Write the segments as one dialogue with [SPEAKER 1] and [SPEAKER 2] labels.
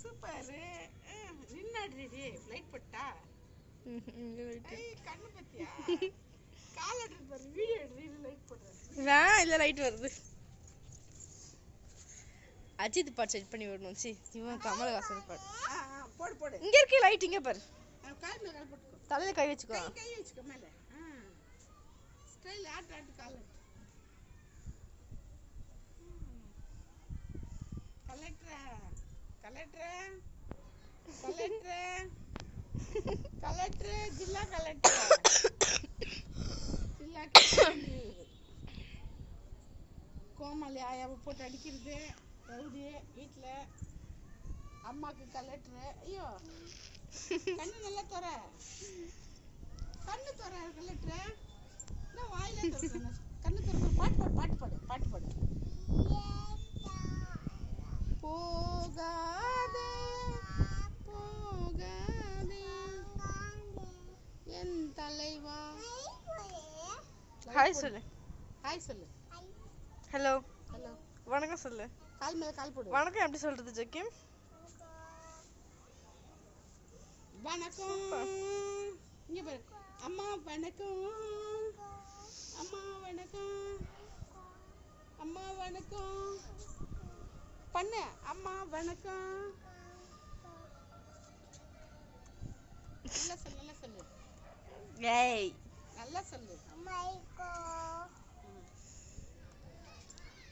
[SPEAKER 1] Super. நின்னாடி light போட்டா கண்ணு பத்தியா கால் எடுத்து பாரு. வீடியோ எடுத்து லைட் போடுறேன்.
[SPEAKER 2] இல்ல லைட் வருது. அஜித் பாட்டு செட் பண்ணி விடணும். சி இவன் கமலஹாசன் பாட்டு.
[SPEAKER 1] போடு போடு.
[SPEAKER 2] இங்க இருக்கு லைட். இங்க பாரு.
[SPEAKER 1] கால் மேல கால் போட்டுக்கோ.
[SPEAKER 2] தலையில கை வச்சுக்கோ.
[SPEAKER 1] கை வச்சுக்கோ மேல. ஸ்டைல் ஆட்டு கால். கலெக்டர் ஜில்லா கலெக்டர் கோமாளி ஆயாவை போட்டு அடிக்கிறது ரவுடி வீட்டில். அம்மாவுக்கு கலெக்டர். ஐயோ கண்ணு நல்லா தர கலெக்டர். என்ன வாயில திறக்கணும். கண்ணு திறக்க. பாட்டு பாடு. போகாதே என் தலைவா.
[SPEAKER 2] ஹாய் சொல்லு. ஹலோ. வணக்கம் சொல்லு.
[SPEAKER 1] கால் மேல கால் போடு.
[SPEAKER 2] வணக்கம் எப்படி சொல்றது ஜக்கீம்?
[SPEAKER 1] வணக்கம். இங்க பாரு. அம்மா வணக்கம். பண்ணு. அம்மா வணக்கம். நல்லா சொல்லு.
[SPEAKER 2] ஏய்
[SPEAKER 1] நல்லா சொல்லு.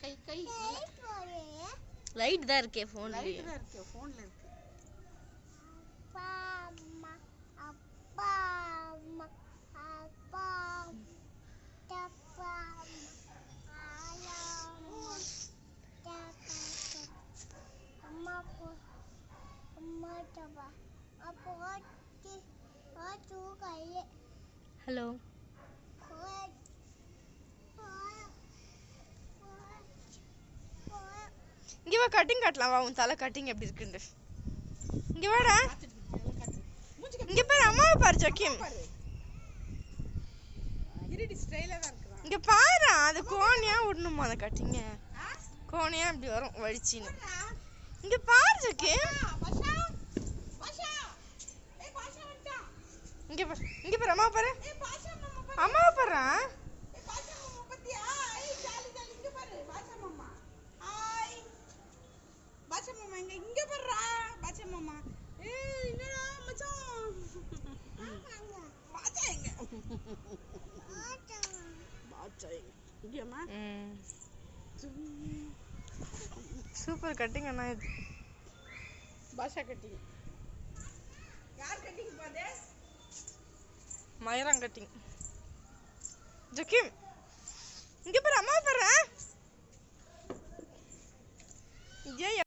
[SPEAKER 1] கை
[SPEAKER 2] லைட் தான் இருக்கே போன்ல.
[SPEAKER 1] போன்ல இருக்கு.
[SPEAKER 2] ஹலோ. இங்க வா கட்டிங் காட்டலாம். வா உன் தலை கட்டிங் எப்படி இருக்குன்னு. இங்க வாடா. இங்க பாரு அம்மாவை பாரு ஜக்கீம். இங்க பாரு. அது கோணியா விடணுமா அந்த கட்டிங்க? கோணியா இப்படி வரும் வழிச்சின்னு. இங்க பாரு ஜக்கீம். இங்க பாரு அம்மாவை பாரு. அம்மாவை பாரு. சூப்பர் கட்டிங் அண்ணா. இது
[SPEAKER 1] பாஷா கட்டிங். யார் கட்டிங் பாதே?
[SPEAKER 2] மயராங் கட்டிங். ஜக்கீம் இங்க பாரு அம்மா பாரு.